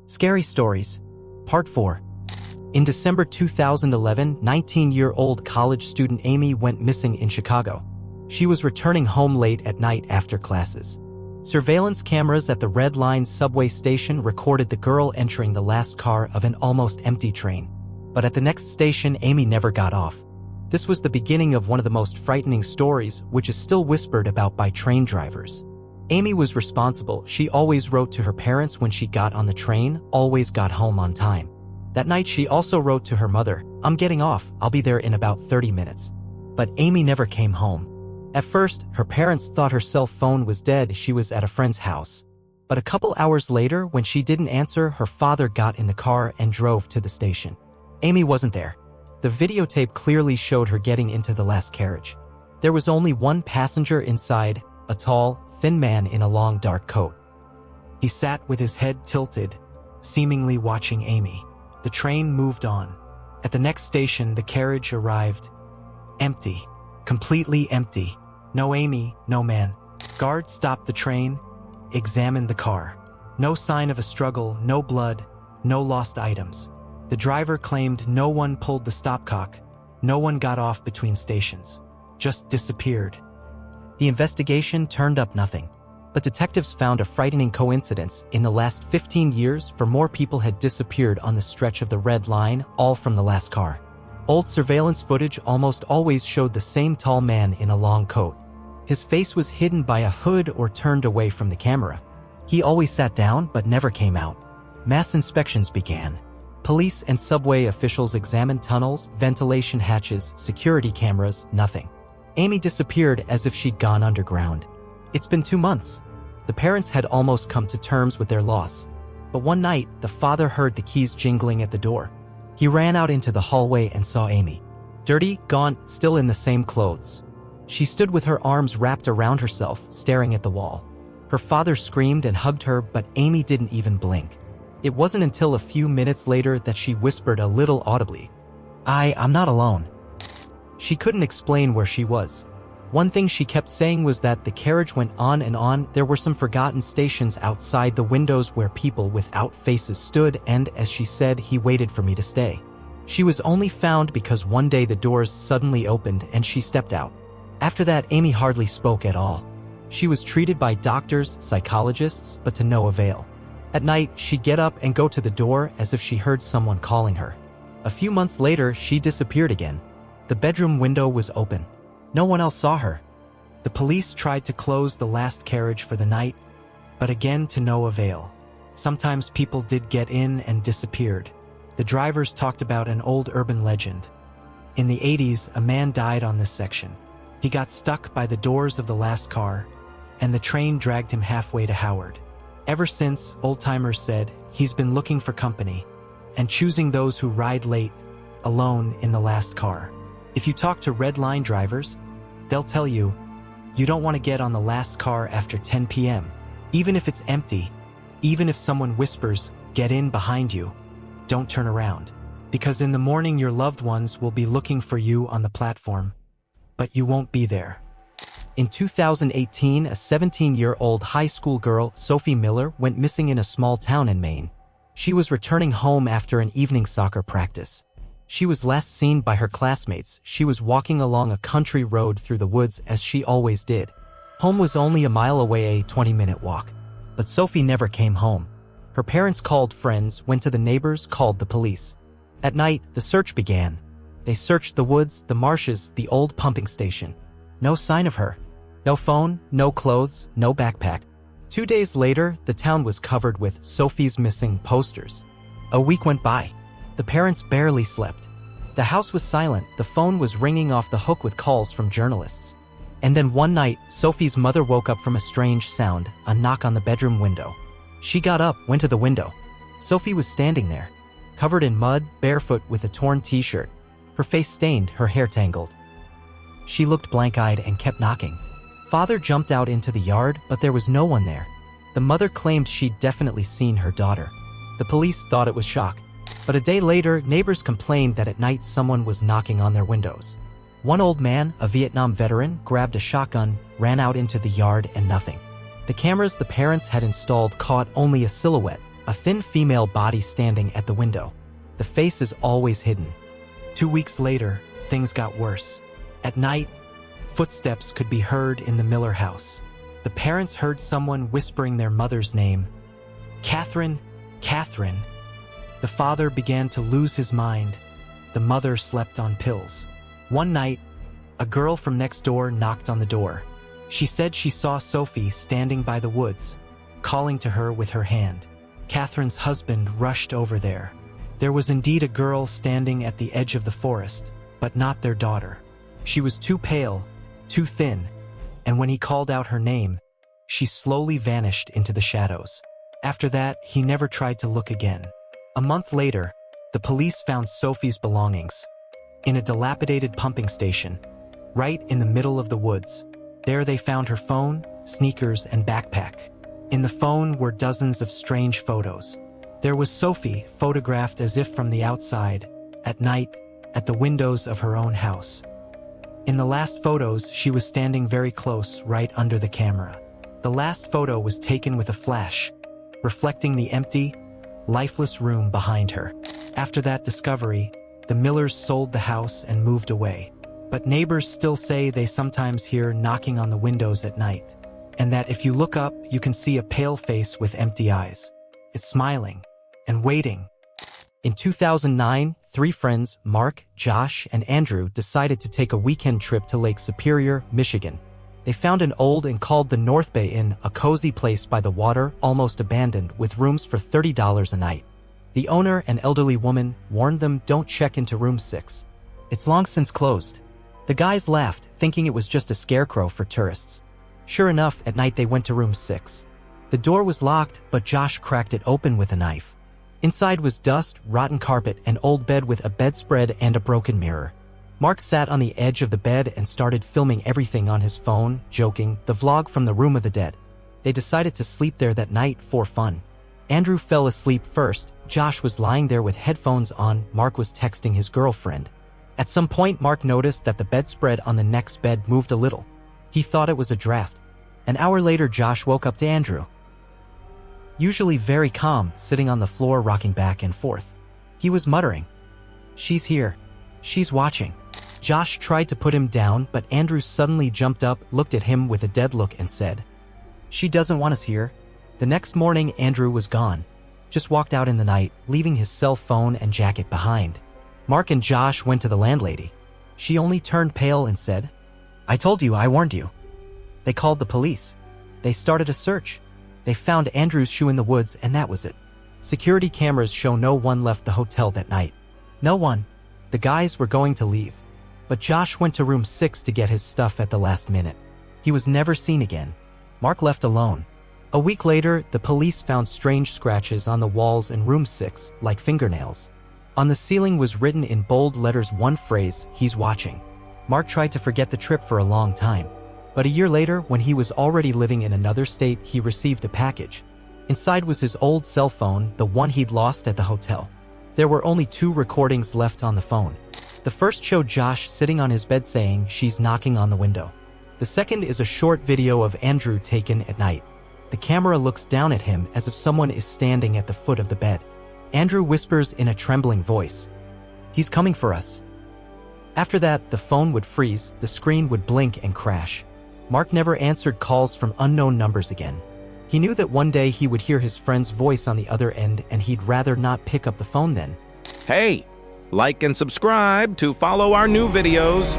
Scary Stories. Part 4. In December 2011, 19-year-old college student Amy went missing in Chicago. She was returning home late at night after classes. Surveillance cameras at the Red Line subway station recorded the girl entering the last car of an almost empty train. But at the next station, Amy never got off. This was the beginning of one of the most frightening stories, which is still whispered about by train drivers. Amy was responsible. She always wrote to her parents when she got on the train, always got home on time. That night she also wrote to her mother, "I'm getting off, I'll be there in about 30 minutes. But Amy never came home. At first, her parents thought her cell phone was dead. She was at a friend's house. But a couple hours later, when she didn't answer, her father got in the car and drove to the station. Amy wasn't there. The videotape clearly showed her getting into the last carriage. There was only one passenger inside, a tall, thin man in a long dark coat. He sat with his head tilted, seemingly watching Amy. The train moved on. At the next station, the carriage arrived. Empty. Completely empty. No Amy, no man. Guards stopped the train, examined the car. No sign of a struggle, no blood, no lost items. The driver claimed no one pulled the stopcock. No one got off between stations. Just disappeared. The investigation turned up nothing. But detectives found a frightening coincidence. In the last 15 years, more people had disappeared on the stretch of the Red Line, all from the last car. Old surveillance footage almost always showed the same tall man in a long coat. His face was hidden by a hood or turned away from the camera. He always sat down but never came out. Mass inspections began. Police and subway officials examined tunnels, ventilation hatches, security cameras, nothing. Amy disappeared as if she'd gone underground. It's been 2 months. The parents had almost come to terms with their loss. But one night, the father heard the keys jingling at the door. He ran out into the hallway and saw Amy. Dirty, gaunt, still in the same clothes. She stood with her arms wrapped around herself, staring at the wall. Her father screamed and hugged her, but Amy didn't even blink. It wasn't until a few minutes later that she whispered a little audibly, I'm not alone." She couldn't explain where she was. One thing she kept saying was that the carriage went on and on. There were some forgotten stations outside the windows where people without faces stood, and, as she said, he waited for me to stay. She was only found because one day the doors suddenly opened and she stepped out. After that, Amy hardly spoke at all. She was treated by doctors, psychologists, but to no avail. At night, she'd get up and go to the door as if she heard someone calling her. A few months later, she disappeared again. The bedroom window was open. No one else saw her. The police tried to close the last carriage for the night, but again to no avail. Sometimes people did get in and disappeared. The drivers talked about an old urban legend. In the 80s, a man died on this section. He got stuck by the doors of the last car, and the train dragged him halfway to Howard. Ever since, old-timers said, he's been looking for company and choosing those who ride late, alone in the last car. If you talk to Red Line drivers, they'll tell you, you don't want to get on the last car after 10 p.m. Even if it's empty, even if someone whispers, "Get in" behind you, don't turn around. Because in the morning your loved ones will be looking for you on the platform, but you won't be there. In 2018, a 17-year-old high school girl, Sophie Miller, went missing in a small town in Maine. She was returning home after an evening soccer practice. She was last seen by her classmates. She was walking along a country road through the woods as she always did. Home was only a mile away, a 20-minute walk. But Sophie never came home. Her parents called friends, went to the neighbors, called the police. At night, the search began. They searched the woods, the marshes, the old pumping station. No sign of her. No phone, no clothes, no backpack. 2 days later, the town was covered with "Sophie's missing" posters. A week went by. The parents barely slept. The house was silent. The phone was ringing off the hook with calls from journalists. And then one night, Sophie's mother woke up from a strange sound, a knock on the bedroom window. She got up, went to the window. Sophie was standing there, covered in mud, barefoot with a torn t-shirt. Her face stained, her hair tangled. She looked blank-eyed and kept knocking. Father jumped out into the yard, but there was no one there. The mother claimed she'd definitely seen her daughter. The police thought it was shock. But a day later, neighbors complained that at night someone was knocking on their windows. One old man, a Vietnam veteran, grabbed a shotgun, ran out into the yard, and nothing. The cameras the parents had installed caught only a silhouette, A thin female body standing at the window. The face is always hidden. 2 weeks later, things got worse. At night, footsteps could be heard in the Miller house. The parents heard someone whispering their mother's name. Catherine, Catherine. The father began to lose his mind. The mother slept on pills. One night, a girl from next door knocked on the door. She said she saw Sophie standing by the woods, calling to her with her hand. Catherine's husband rushed over there. There was indeed a girl standing at the edge of the forest, but not their daughter. She was too pale, too thin, and when he called out her name, she slowly vanished into the shadows. After that, he never tried to look again. A month later, the police found Sophie's belongings in a dilapidated pumping station, right in the middle of the woods. There they found her phone, sneakers, and backpack. In the phone were dozens of strange photos. There was Sophie, photographed as if from the outside, at night, at the windows of her own house. In the last photos, she was standing very close, right under the camera. The last photo was taken with a flash, reflecting the empty, lifeless room behind her. After that discovery, the Millers sold the house and moved away. But neighbors still say they sometimes hear knocking on the windows at night, and that if you look up, you can see a pale face with empty eyes. It's smiling and waiting. In 2009, 3 friends, Mark, Josh, and Andrew, decided to take a weekend trip to Lake Superior, Michigan. They found an old and called the North Bay Inn, a cozy place by the water, almost abandoned, with rooms for $30 a night. The owner, an elderly woman, warned them don't check into room 6. It's long since closed. The guys laughed, thinking it was just a scarecrow for tourists. Sure enough, at night they went to room 6. The door was locked, but Josh cracked it open with a knife. Inside was dust, rotten carpet, an old bed with a bedspread and a broken mirror. Mark sat on the edge of the bed and started filming everything on his phone, joking, the vlog from the room of the dead. They decided to sleep there that night for fun. Andrew fell asleep first. Josh was lying there with headphones on. Mark was texting his girlfriend. At some point, Mark noticed that the bedspread on the next bed moved a little. He thought it was a draft. An hour later, Josh woke up to Andrew, usually very calm, sitting on the floor rocking back and forth. He was muttering, "She's here. She's watching." Josh tried to put him down, but Andrew suddenly jumped up, looked at him with a dead look and said, "She doesn't want us here." The next morning, Andrew was gone. Just walked out in the night, leaving his cell phone and jacket behind. Mark and Josh went to the landlady. She only turned pale and said, "I told you, I warned you." They called the police. They started a search. They found Andrew's shoe in the woods, and that was it. Security cameras show no one left the hotel that night. No one. The guys were going to leave. But Josh went to room 6 to get his stuff at the last minute. He was never seen again. Mark left alone. A week later, the police found strange scratches on the walls in room 6, like fingernails. On the ceiling was written in bold letters one phrase, "He's watching." Mark tried to forget the trip for a long time. But a year later, when he was already living in another state, he received a package. Inside was his old cell phone, the one he'd lost at the hotel. There were only 2 recordings left on the phone. The first showed Josh sitting on his bed saying, "She's knocking on the window." The second is a short video of Andrew taken at night. The camera looks down at him as if someone is standing at the foot of the bed. Andrew whispers in a trembling voice, "He's coming for us." After that, the phone would freeze, the screen would blink and crash. Mark never answered calls from unknown numbers again. He knew that one day he would hear his friend's voice on the other end, and he'd rather not pick up the phone then. Hey, like and subscribe to follow our new videos.